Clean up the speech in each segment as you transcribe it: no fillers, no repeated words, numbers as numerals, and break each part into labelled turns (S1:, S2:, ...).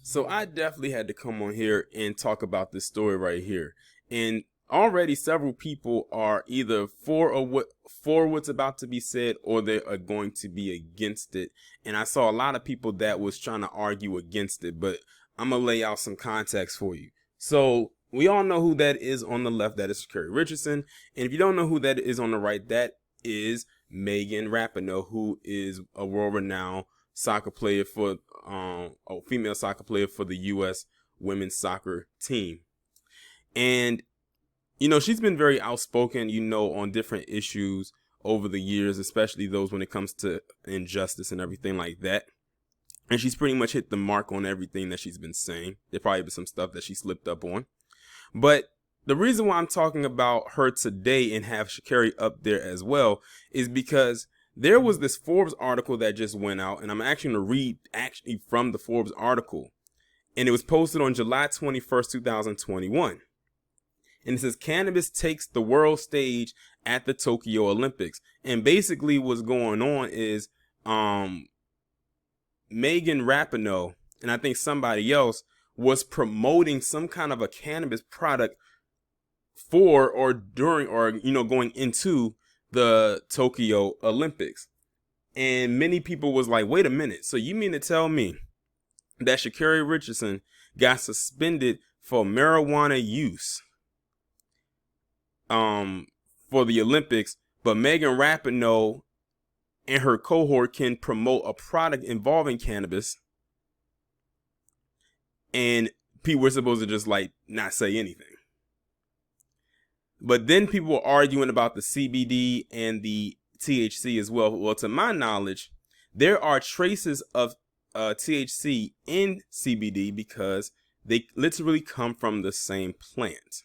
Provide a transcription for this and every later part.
S1: So I definitely had to come on here and talk about this story right here. And already several people are either for what's about to be said, or they are going to be against it. And I saw a lot of people that was trying to argue against it, but I'm gonna lay out some context for you. So we all know who that is on the left. That is Sha'Carri Richardson. And if you don't know who that is on the right, that is Megan Rapinoe, who is a world-renowned soccer player for a female soccer player for the U.S. women's soccer team. And she's been very outspoken, on different issues over the years, especially those when it comes to injustice and everything like that. And she's pretty much hit the mark on everything that she's been saying. There probably been some stuff that she slipped up on. But the reason why I'm talking about her today and have Sha'Carri up there as well is because there was this Forbes article that just went out, and I'm actually going to read from the Forbes article. And it was posted on July 21st, 2021. And it says, Cannabis takes the world stage at the Tokyo Olympics. And basically what's going on is Megan Rapinoe, and I think somebody else, was promoting some kind of a cannabis product for or during or, going into the Tokyo Olympics. And many people was like, wait a minute. So you mean to tell me that Sha'Carri Richardson got suspended for marijuana use for the Olympics, but Megan Rapinoe and her cohort can promote a product involving cannabis, and people were supposed to just not say anything? But then people were arguing about the CBD and the THC as well. Well, to my knowledge, there are traces of THC in CBD because they literally come from the same plant.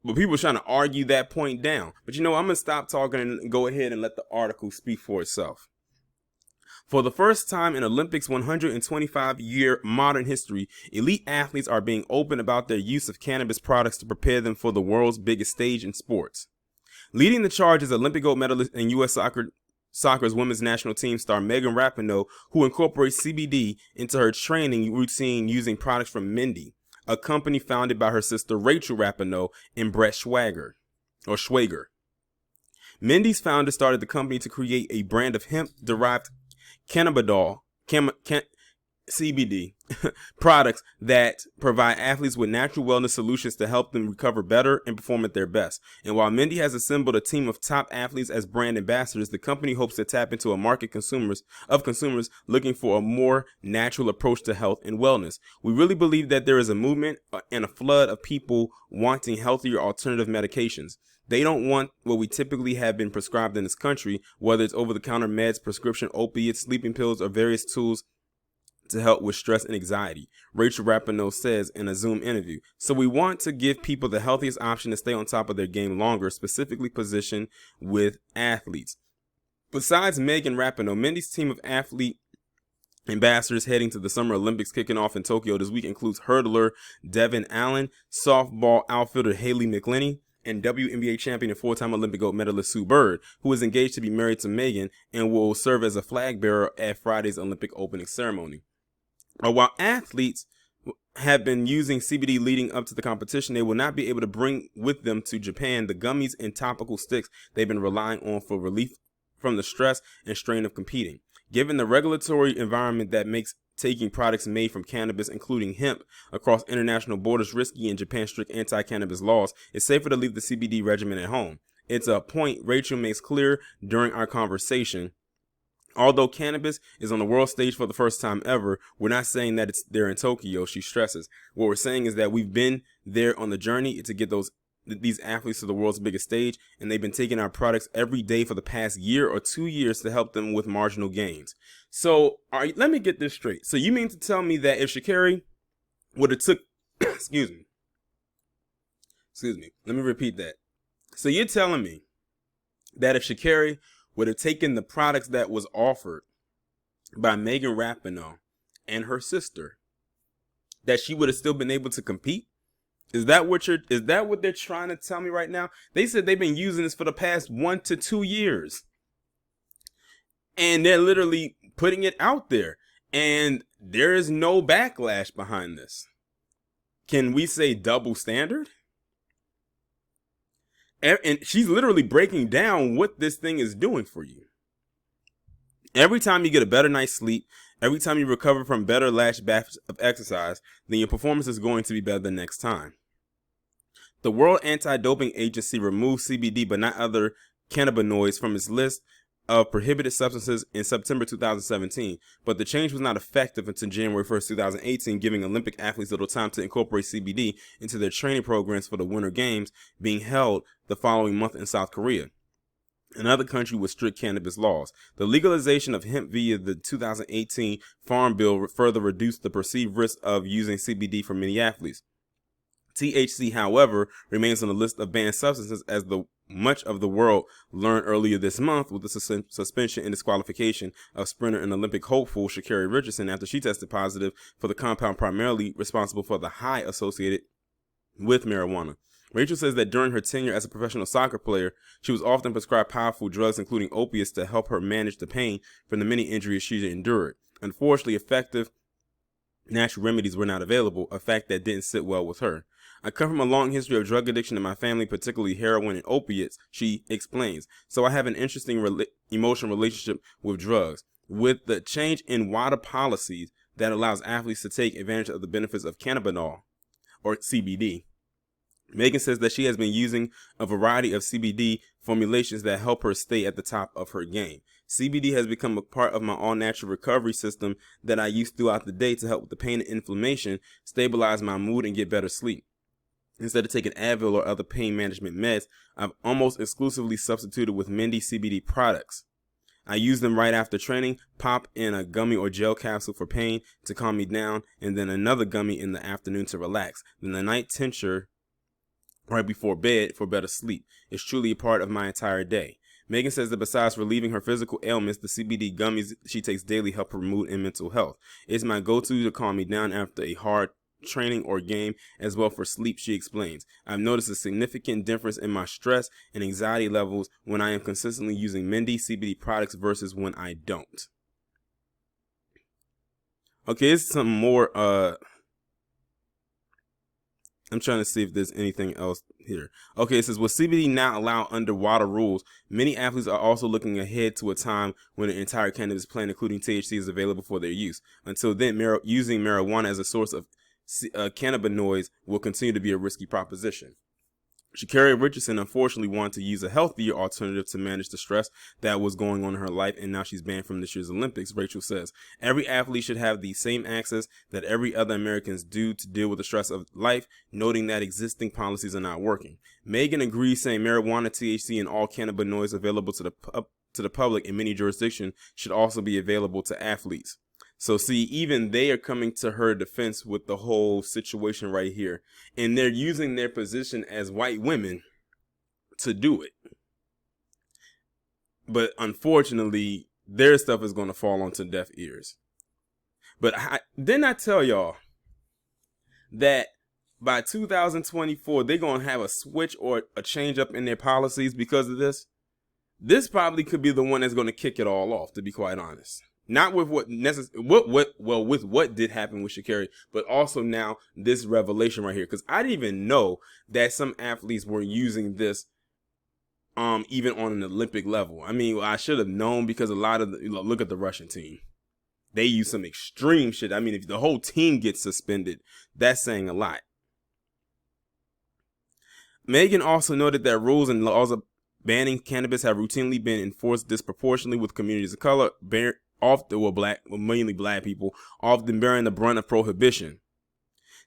S1: But people are trying to argue that point down. But I'm going to stop talking and go ahead and let the article speak for itself. For the first time in Olympics 125-year modern history, elite athletes are being open about their use of cannabis products to prepare them for the world's biggest stage in sports. Leading the charge is Olympic gold medalist and U.S. Soccer's women's national team star Megan Rapinoe, who incorporates CBD into her training routine using products from Mindy, a company founded by her sister Rachel Rapinoe and Brett Schwager. Mindy's founder started the company to create a brand of hemp-derived CBD products that provide athletes with natural wellness solutions to help them recover better and perform at their best. And while Mindy has assembled a team of top athletes as brand ambassadors, the company hopes to tap into a market consumers looking for a more natural approach to health and wellness. We really believe that there is a movement and a flood of people wanting healthier alternative medications. They don't want what we typically have been prescribed in this country, whether it's over-the-counter meds, prescription opiates, sleeping pills, or various tools to help with stress and anxiety, Rachel Rapinoe says in a Zoom interview. So we want to give people the healthiest option to stay on top of their game longer, specifically positioned with athletes. Besides Megan Rapinoe, Mindy's team of athlete ambassadors heading to the Summer Olympics kicking off in Tokyo this week includes hurdler Devin Allen, softball outfielder Haley McClenny, and WNBA champion and four-time Olympic gold medalist Sue Bird, who is engaged to be married to Megan and will serve as a flag bearer at Friday's Olympic opening ceremony. While athletes have been using CBD leading up to the competition, they will not be able to bring with them to Japan the gummies and topical sticks they've been relying on for relief from the stress and strain of competing. Given the regulatory environment that makes taking products made from cannabis, including hemp, across international borders risky in Japan's strict anti-cannabis laws, it's safer to leave the CBD regimen at home. It's a point Rachel makes clear during our conversation. Although cannabis is on the world stage for the first time ever, we're not saying that it's there in Tokyo, she stresses. What we're saying is that we've been there on the journey to get these athletes to the world's biggest stage, and they've been taking our products every day for the past year or 2 years to help them with marginal gains. So, let me get this straight. So you mean to tell me that if Sha'Carri would have took, excuse me, let me repeat that. So you're telling me that if Sha'Carri would have taken the products that was offered by Megan Rapinoe and her sister, that she would have still been able to compete? Is that what they're trying to tell me right now? They said they've been using this for the past 1 to 2 years. And they're literally putting it out there. And there is no backlash behind this. Can we say double standard? And she's literally breaking down what this thing is doing for you. Every time you get a better night's sleep, every time you recover from better last batch of exercise, then your performance is going to be better the next time. The World Anti-Doping Agency removed CBD but not other cannabinoids from its list of prohibited substances in September 2017, but the change was not effective until January 1st, 2018, giving Olympic athletes little time to incorporate CBD into their training programs for the Winter Games being held the following month in South Korea, another country with strict cannabis laws. The legalization of hemp via the 2018 Farm Bill further reduced the perceived risk of using CBD for many athletes. THC, however, remains on the list of banned substances as much of the world learned earlier this month with the suspension and disqualification of sprinter and Olympic hopeful Sha'Carri Richardson after she tested positive for the compound primarily responsible for the high associated with marijuana. Rachel says that during her tenure as a professional soccer player, she was often prescribed powerful drugs, including opiates, to help her manage the pain from the many injuries she endured. Unfortunately, effective natural remedies were not available, a fact that didn't sit well with her. I come from a long history of drug addiction in my family, particularly heroin and opiates, she explains. So I have an interesting emotional relationship with drugs. With the change in WADA policies that allows athletes to take advantage of the benefits of cannabinol, or CBD, Megan says that she has been using a variety of CBD formulations that help her stay at the top of her game. CBD has become a part of my all-natural recovery system that I use throughout the day to help with the pain and inflammation, stabilize my mood, and get better sleep. Instead of taking Advil or other pain management meds, I've almost exclusively substituted with Mindy CBD products. I use them right after training, pop in a gummy or gel capsule for pain to calm me down, and then another gummy in the afternoon to relax. Then the night tincture right before bed for better sleep. It's truly a part of my entire day. Megan says that besides relieving her physical ailments, the CBD gummies she takes daily help her mood and mental health. It's my go-to to calm me down after a hard training or game, as well for sleep, she explains. I've noticed a significant difference in my stress and anxiety levels when I am consistently using Mindy CBD products versus when I don't. Okay, here's some more. I'm trying to see if there's anything else here. Okay, it says, with CBD now allowed under WADA rules, many athletes are also looking ahead to a time when the entire cannabis plant, including THC, is available for their use. Until then, using marijuana as a source of cannabinoids will continue to be a risky proposition. Sha'Carri Richardson unfortunately wanted to use a healthier alternative to manage the stress that was going on in her life, and now she's banned from this year's Olympics. Rachel says, every athlete should have the same access that every other Americans do to deal with the stress of life, noting that existing policies are not working. Megan agrees, saying marijuana, THC, and all cannabinoids available to the public in many jurisdictions should also be available to athletes. So see, even they are coming to her defense with the whole situation right here. And they're using their position as white women to do it. But unfortunately, their stuff is going to fall onto deaf ears. But didn't I tell y'all that by 2024, they're going to have a switch or a change up in their policies because of this? This probably could be the one that's going to kick it all off, to be quite honest. Not with with what did happen with Sha'Carri, but also now this revelation right here. Because I didn't even know that some athletes were using this, even on an Olympic level. I mean, I should have known because a lot of look at the Russian team. They use some extreme shit. I mean, if the whole team gets suspended, that's saying a lot. Megan also noted that rules and laws of banning cannabis have routinely been enforced disproportionately with communities of color, mainly black people, often bearing the brunt of prohibition.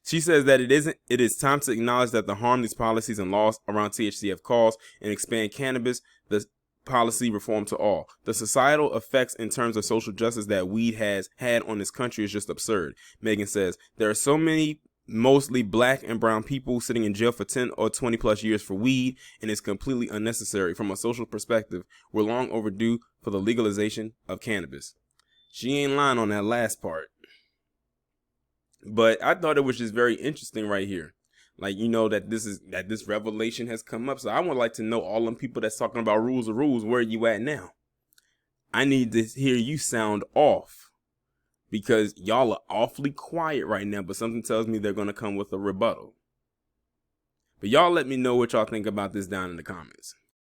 S1: She says that it is time to acknowledge that the harm these policies and laws around THC have caused and expand cannabis, the policy reform to all. The societal effects in terms of social justice that weed has had on this country is just absurd. Megan says, there are so many mostly black and brown people sitting in jail for 10 or 20 plus years for weed, and it's completely unnecessary. From a social perspective, we're long overdue for the legalization of cannabis. She ain't lying on that last part. But I thought it was just very interesting right here. Like, that this revelation has come up. So I would like to know all them people that's talking about rules of rules, where are you at now? I need to hear you sound off. because y'all are awfully quiet right now, but something tells me they're going to come with a rebuttal. But y'all let me know what y'all think about this down in the comments.